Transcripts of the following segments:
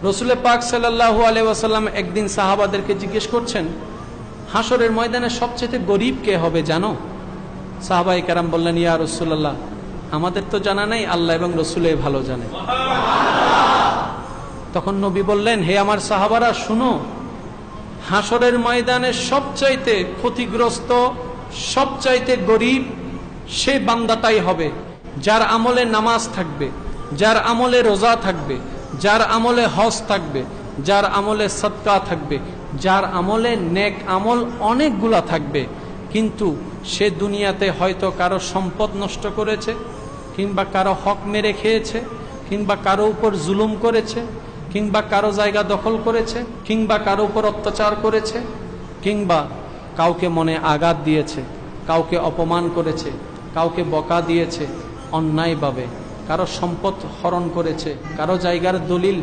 রসুল পাক সাল্লাল্লাহু আলাইহি ওয়াসাল্লাম একদিন সাহাবাদেরকে জিজ্ঞেস করছেন, হাসরের ময়দানে সবচেয়ে গরিব কে হবে জানো? সাহাবায়ে কেরাম বললেন, ইয়া রাসূলুল্লাহ, আমাদের তো জানা নাই, আল্লাহ এবং রসুলে ভালো জানে। তখন নবী বললেন, হে আমার সাহাবারা শুনো, হাসরের ময়দানে সবচাইতে ক্ষতিগ্রস্ত, সবচাইতে গরিব সে বান্দাটাই হবে যার আমলে নামাজ থাকবে, যার আমলে রোজা থাকবে, যার আমলে হজ থাকবে, যার আমলে সদকা থাকবে, যার আমলে নেক আমল অনেকগুলা থাকবে, কিন্তু সে দুনিয়াতে হয়তো কারো সম্পদ নষ্ট করেছে, কিংবা কারো হক মেরে খেয়েছে, কিংবা কারো উপর জুলুম করেছে, কিংবা কারো জায়গা দখল করেছে, কিংবা কারো উপর অত্যাচার করেছে, কিংবা কাউকে মনে আঘাত দিয়েছে, কাউকে অপমান করেছে, কাউকে বকা দিয়েছে অন্যায়ভাবে, কারো সম্পদ হরণ করেছে, কারো জায়গার দলিল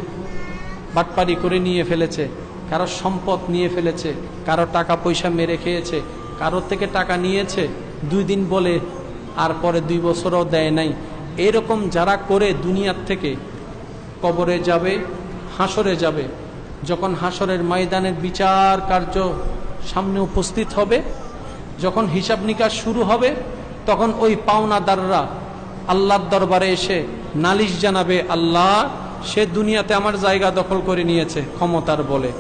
বাটপারি করে নিয়ে ফেলেছে, কারো সম্পদ নিয়ে ফেলেছে, কারো টাকা পয়সা মেরে খেয়েছে, কারো থেকে টাকা নিয়েছে 2 দিন বলে আর পরে 2 বছরও দেয় নাই। এরকম যারা করে দুনিয়ার থেকে কবরে যাবে, হাসরে যাবে, যখন হাসরের ময়দানের বিচার কার্য সামনে উপস্থিত হবে, যখন হিসাব নিকাশ শুরু হবে, তখন ওই পাওনাদাররা আল্লাহর দরবারে এসে নালিশ জানাবে, আল্লাহ সে দুনিয়াতে আমার জায়গা দখল করে নিয়েছে ক্ষমতার বলে,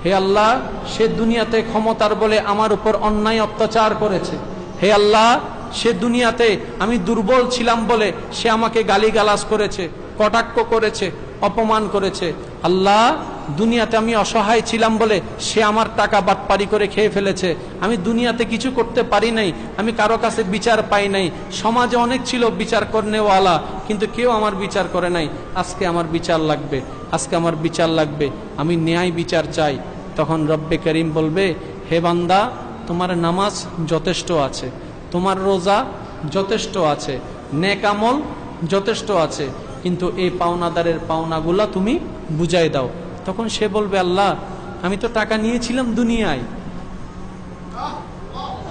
হে আল্লাহ সে দুনিয়াতে ক্ষমতার বলে আমার উপর অন্যায় অত্যাচার করেছে, হে আল্লাহ সে দুনিয়াতে আমি দুর্বল ছিলাম বলে সে আমাকে গালিগালাজ করেছে, কটাক্ষ করেছে, অপমান করেছে, আল্লাহ দুনিয়াতে আমি অসহায় ছিলাম বলে সে আমার টাকা বাটপারি করে খেয়ে ফেলেছে, আমি দুনিয়াতে কিছু করতে পারি নাই, আমি কারো কাছে বিচার পাই নাই, সমাজে অনেক ছিল বিচার করনেওয়ালা, কিন্তু কেউ আমার বিচার করে নাই, আজকে আমার বিচার লাগবে, আজকে আমার বিচার লাগবে, আমি ন্যায় বিচার চাই। তখন রব্বে করিম বলবে, হে বান্দা, তোমার নামাজ যথেষ্ট আছে, তোমার রোজা যথেষ্ট আছে, নেক আমল যথেষ্ট আছে, কিন্তু এই পাওনাদারের পাওনাগুলা তুমি বুঝাই দাও। তখন সে বলবে, আল্লাহ আমি তো টাকা নিয়েছিলাম দুনিয়ায়,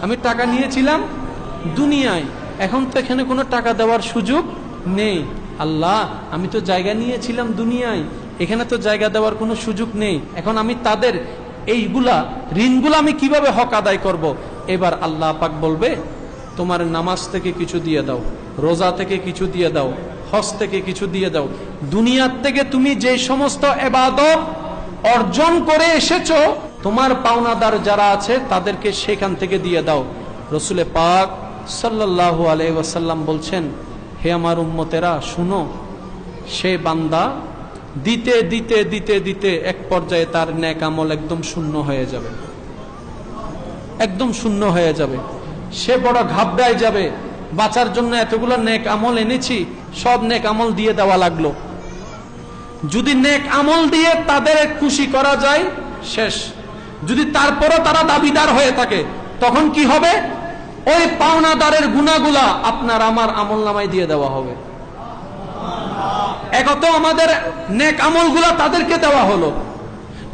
আমি টাকা নিয়েছিলাম দুনিয়ায়, এখন তো এখানে কোনো টাকা দেওয়ার সুযোগ নেই, আল্লাহ আমি তো জায়গা নিয়েছিলাম দুনিয়ায়, এখানে তো জায়গা দেওয়ার কোনো সুযোগ নেই, এখন আমি তাদের এইগুলা ঋণগুলা আমি কিভাবে হক আদায় করব? এবার আল্লাহ পাক বলবে, তোমার নামাজ থেকে কিছু দিয়ে দাও, রোজা থেকে কিছু দিয়ে দাও, হজ থেকে কিছু দিয়ে দাও, দুনিয়ার থেকে তুমি যে সমস্ত ইবাদত অর্জন করে এসেছো, তোমার পাওনাদার যারা আছে তাদেরকে সেখান থেকে দিয়ে দাও। রসুল পাক সাল্লাল্লাহু আলাইহি ওয়াসাল্লাম বলছেন, হে আমার উম্মতেরা শুনো, সে বান্দা দিতে দিতে দিতে দিতে এক পর্যায়ে তার নেক আমল একদম শূন্য হয়ে যাবে, একদম শূন্য হয়ে যাবে, সে বড় ঘাবড়ায় যাবে, বাঁচার জন্য এতগুলো নেক আমল এনেছি, সব নেক আমল দিয়ে দেওয়া লাগলো। যদি নেক আমল দিয়ে তাদের খুশি করা যায় শেষ, যদি তারপরও তারা দাবিদার হয়ে থাকে তখন কি হবে? ওই পাওনাদারের গুনাহগুলা আপনার আমার আমলনামায় দিয়ে দেওয়া হবে। একত আমাদের নেক আমলগুলা তাদেরকে দেওয়া হলো,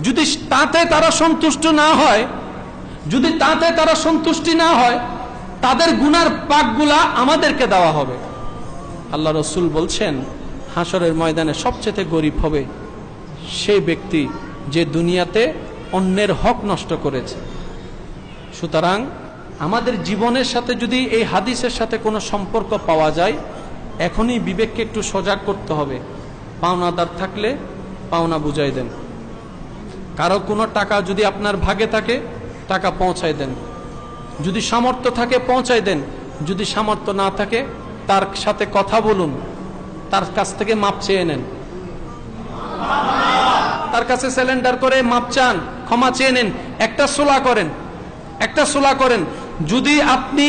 যদি তাতে তারা সন্তুষ্ট না হয়, যদি তাতে তারা সন্তুষ্টি না হয়, তাদের গুনার পাকগুলা আমাদেরকে দেওয়া হবে। আল্লাহ রসুল বলছেন, হাসরের ময়দানে সবচেয়ে গরিব হবে সেই ব্যক্তি যে দুনিয়াতে অন্যের হক নষ্ট করেছে। সুতরাং আমাদের জীবনের সাথে যদি এই হাদিসের সাথে কোনো সম্পর্ক পাওয়া যায়, এখনই বিবেককে একটু সজাগ করতে হবে। পাওনাদার থাকলে পাওনা বুঝাই দেন, কারো কোনো টাকা যদি আপনার ভাগে থাকে টাকা পৌঁছায় দেন, যদি সামর্থ্য থাকে পৌঁছায় দেন, যদি সামর্থ্য না থাকে তার সাথে কথা বলুন, তার কাছ থেকে মাপ চেয়ে নেন, তার কাছে স্যালেন্ডার করে মাপ চান, ক্ষমা চেয়ে নেন, একটা সুলা করেন, একটা সুলা করেন। যদি আপনি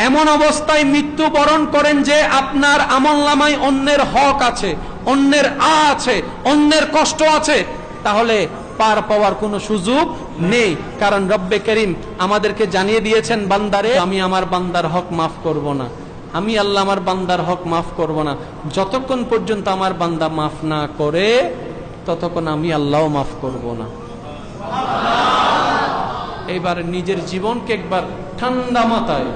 এমন অবস্থায় মৃত্যুবরণ করেন যে আপনার আমলনামায় অন্যের হক আছে, অন্যের আছে, অন্যের কষ্ট আছে, তাহলে পার পাওয়ার কোনো সুযোগ নেই। কারণ রব্বে করিম আমাদেরকে জানিয়ে দিয়েছেন, বান্দারে আমি আমার বান্দার হক মাফ করব না, আমি আল্লাহ আমার বান্দার হক মাফ করব না, যতক্ষণ পর্যন্ত আমার বান্দা মাফ না করে ততক্ষণ আমি আল্লাহও মাফ করব না। এইবার নিজের জীবনকে একবার ঠান্ডা মাথায়,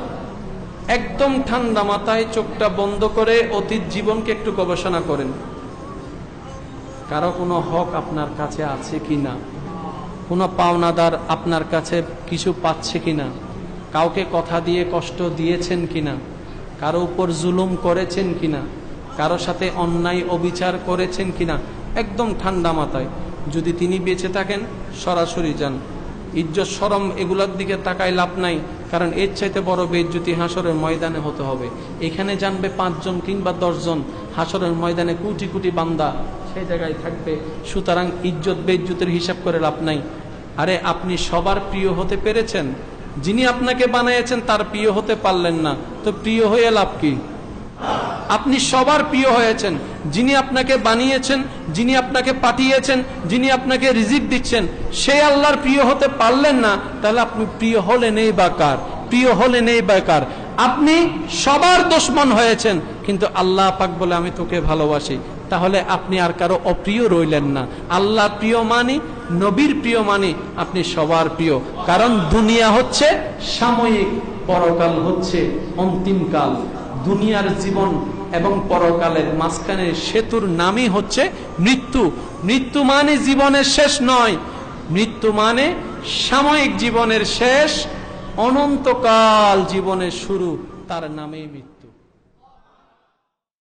একদম ঠান্ডা মাথায় চোখটা বন্ধ করে অতীত জীবনকে একটু গবেষণা করেন। কারো কোনো হক আপনার কাছে আছে কিনা, কোনো পাওনাদার আপনার কাছে কিছু পাচ্ছে কিনা, কাউকে কথা দিয়ে কষ্ট দিয়েছেন কিনা, কারো উপর জুলুম করেছেন কিনা, কারো সাথে অন্যায় অবিচার করেছেন কিনা, একদম ঠান্ডা মাথায় যদি তিনি বেঁচে থাকেন সরাসরি যান। ইজ্জত শরম এগুলোর দিকে তাকাই লাভ নাই, কারণ এর চাইতে বড় বেইজ্জতি হাসরের ময়দানে হতে হবে। এখানে জানবে 5 জন কিংবা 10 জন, হাসরের ময়দানে কোটি কোটি বান্দা সেই জায়গায় থাকবে। সুতরাং ইজ্জত বেইজ্জতের হিসাব করে লাভ নাই। আরে আপনি সবার প্রিয় হতে পেরেছেন, যিনি আপনাকে বানিয়েছেন তার প্রিয় হতে পারলেন না, তো প্রিয় হয়ে লাভ কি? আপনি সবার প্রিয় হয়েছেন, যিনি আপনাকে বানিয়েছেন, যিনি আপনাকে পাঠিয়েছেন, যিনি আপনাকে রিজিক দিচ্ছেন, সেই আল্লাহর প্রিয় হতে পারলেন না, তাহলে আপনি প্রিয় হলেন এই বাকার, প্রিয় হলেন এই বাকার। আপনি সবার দুশমন হয়েছেন, কিন্তু আল্লাহ পাক বলে আমি তোকে ভালোবাসি, তাহলে আপনি আর কারো অপ্রিয় রইলেন না। আল্লাহ প্রিয় মানি, নবীর প্রিয় মানি, আপনি সবার প্রিয়। কারণ দুনিয়া হচ্ছে সাময়িক, পরকাল হচ্ছে অন্তিমকাল। দুনিয়ার জীবন এবং পরকালের মাঝখানের সেতুর নামই হচ্ছে মৃত্যু। মৃত্যু মানে জীবনের শেষ নয়, মৃত্যু মানে সাময়িক জীবনের শেষ, অনন্তকাল জীবনের শুরু, তার নামেই মৃত্যু।